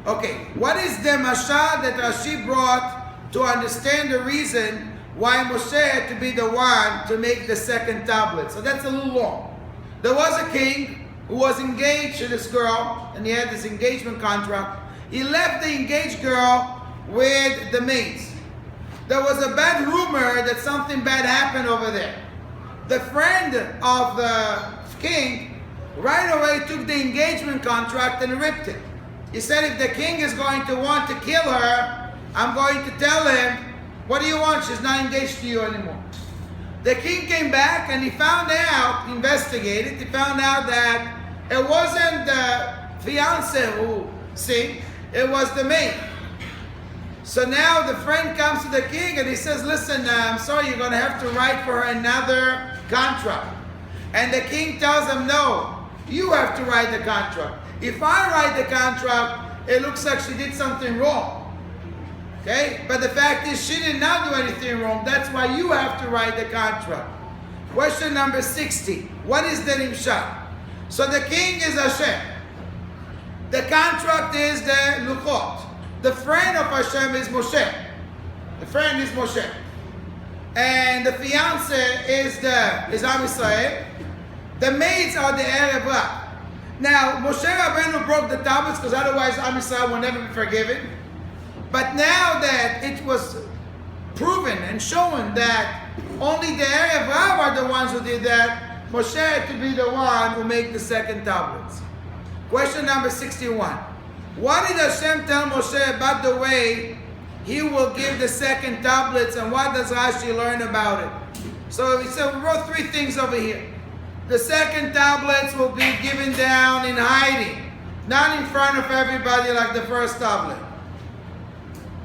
Okay, what is the mashal that Rashi brought to understand the reason why Moshe had to be the one to make the second tablet? So that's a little long. There was a king who was engaged to this girl, and he had this engagement contract. He left the engaged girl with the maids. There was a bad rumor that something bad happened over there. The friend of the king right away took the engagement contract and ripped it. He said, if the king is going to want to kill her, I'm going to tell him, what do you want? She's not engaged to you anymore. The king came back and he found out, investigated, he found out that it wasn't the fiance who sinned, it was the maid. So now the friend comes to the king and he says, listen, I'm sorry, you're going to have to write for her another contract. And the king tells him, no, you have to write the contract. If I write the contract, it looks like she did something wrong. Okay? But the fact is, she did not do anything wrong. That's why you have to write the contract. Question number 60. What is the nimshah? So the king is Hashem. The contract is the luchot. The friend of Hashem is Moshe. The friend is Moshe. And the fiance is Am Yisrael. The maids are the Erev Rav. Now, Moshe Rabbeinu broke the tablets because otherwise Am Yisrael will never be forgiven. But now that it was proven and shown that only the Erev Rav are the ones who did that, Moshe had to be the one who made the second tablets. Question number 61. What did Hashem tell Moshe about the way he will give the second tablets, and what does Rashi learn about it? So he said, we wrote three things over here. The second tablets will be given down in hiding, not in front of everybody like the first tablet.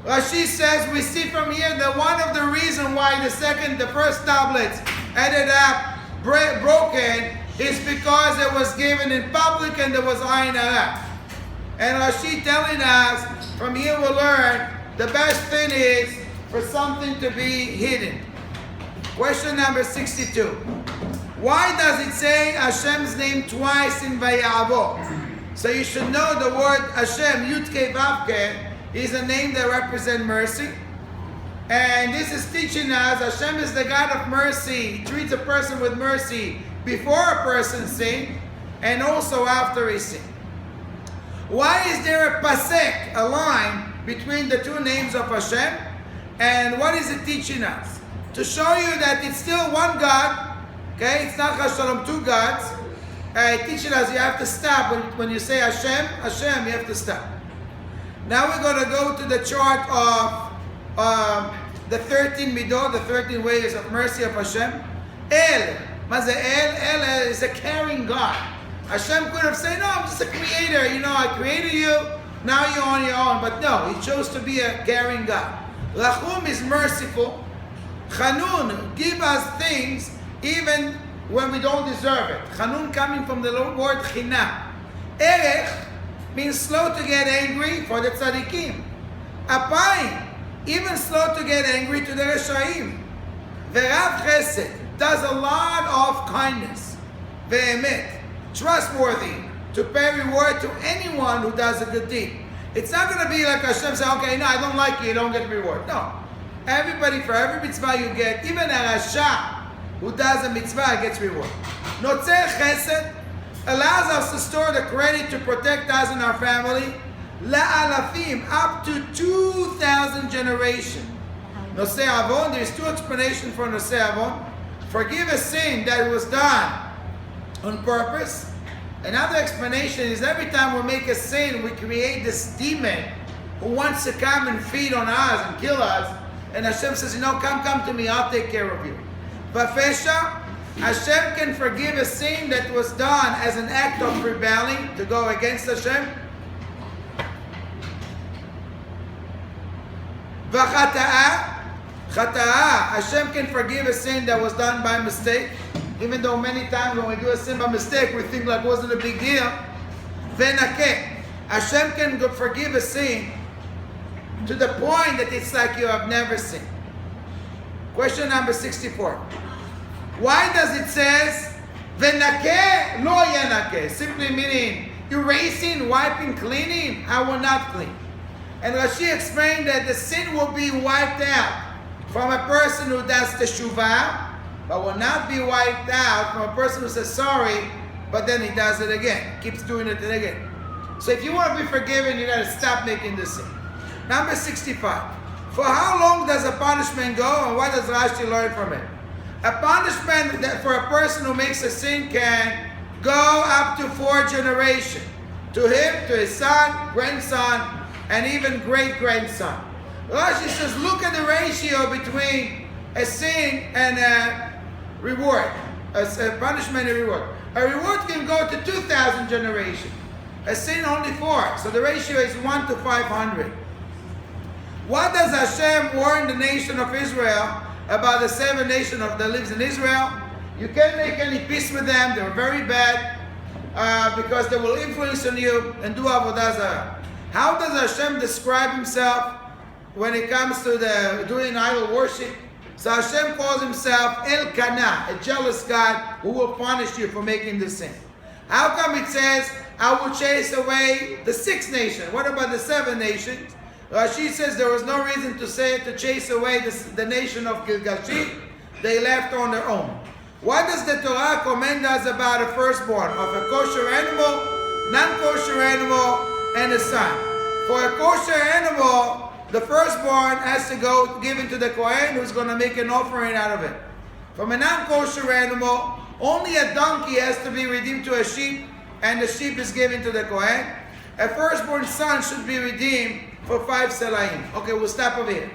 Rashi says, we see from here that one of the reasons why the first tablets ended up broken is because it was given in public and there was ayin hara. And Rashi telling us, from here we'll learn, the best thing is for something to be hidden. Question number 62. Why does it say Hashem's name twice in Vayavo? So you should know the word Hashem, Yud-Kei Vav-Kei, is a name that represents mercy. And this is teaching us Hashem is the God of mercy. He treats a person with mercy before a person sins and also after he sins. Why is there a pasek, a line, between the two names of Hashem? And what is it teaching us? To show you that it's still one God. Okay, it's not Hashalom, two gods. Teaching us you have to stop when you say Hashem, Hashem, you have to stop. Now we're going to go to the chart of the 13 midot, the 13 ways of mercy of Hashem. El, Maze El is a caring God. Hashem could have said, no, I'm just a creator. You know, I created you, now you're on your own. But no, he chose to be a caring God. Rachum is merciful. Chanun, give us things even when we don't deserve it. Chanun coming from the word chinam. Erech means slow to get angry for the tzaddikim. Apayim, even slow to get angry to the reshaim. Verav chesed, does a lot of kindness. Ve'emet, trustworthy, to pay reward to anyone who does a good deed. It's not going to be like Hashem say, okay, no, I don't like you don't get reward. No. Everybody, for every mitzvah you get, even a rasha who does a mitzvah gets reward. Notzeh chesed allows us to store the credit to protect us and our family. La'alafim, up to 2,000 generations. Nosei avon, there's two explanations for Nosei avon. Forgive a sin that was done on purpose. Another explanation is every time we make a sin, we create this demon who wants to come and feed on us and kill us. And Hashem says, you know, come to me, I'll take care of you. Vafesha, Hashem can forgive a sin that was done as an act of rebelling to go against Hashem. V'chata'a, Hashem can forgive a sin that was done by mistake. Even though many times when we do a sin by mistake, we think like it wasn't a big deal. V'nakeh, Hashem can forgive a sin to the point that it's like you have never sinned. Question number 64. Why does it says V'nakeh lo yanakeh? Simply meaning erasing, wiping, cleaning, I will not clean. And Rashi explained that the sin will be wiped out from a person who does teshuvah, but will not be wiped out from a person who says sorry, but then he does it again, keeps doing it again. So if you want to be forgiven, you got to stop making the sin. Number 65. For how long does a punishment go, and what does Rashi learn from it? A punishment that for a person who makes a sin can go up to 4 generations. To him, to his son, grandson, and even great-grandson. Rashi says, look at the ratio between a sin and a reward. A punishment and reward. A reward can go to 2,000 generations. A sin only 4. So the ratio is 1 to 500. What does Hashem warn the nation of Israel about the 7 nations that lives in Israel? You can't make any peace with them. They're very bad because they will influence on you and do avodah zarah. How does Hashem describe himself when it comes to doing idol worship? So Hashem calls himself El Kana, a jealous God who will punish you for making the sin. How come it says, I will chase away the 6 nations? What about the 7 nations? Rashi says there was no reason to chase away the nation of Gilgashit. They left on their own. What does the Torah command us about a firstborn of a kosher animal, non-kosher animal, and a son? For a kosher animal, the firstborn has to go given to the Kohen, who's going to make an offering out of it. From a non-kosher animal, only a donkey has to be redeemed to a sheep, and the sheep is given to the Kohen. A firstborn son should be redeemed for 5 selaim. Okay, we'll stop over here.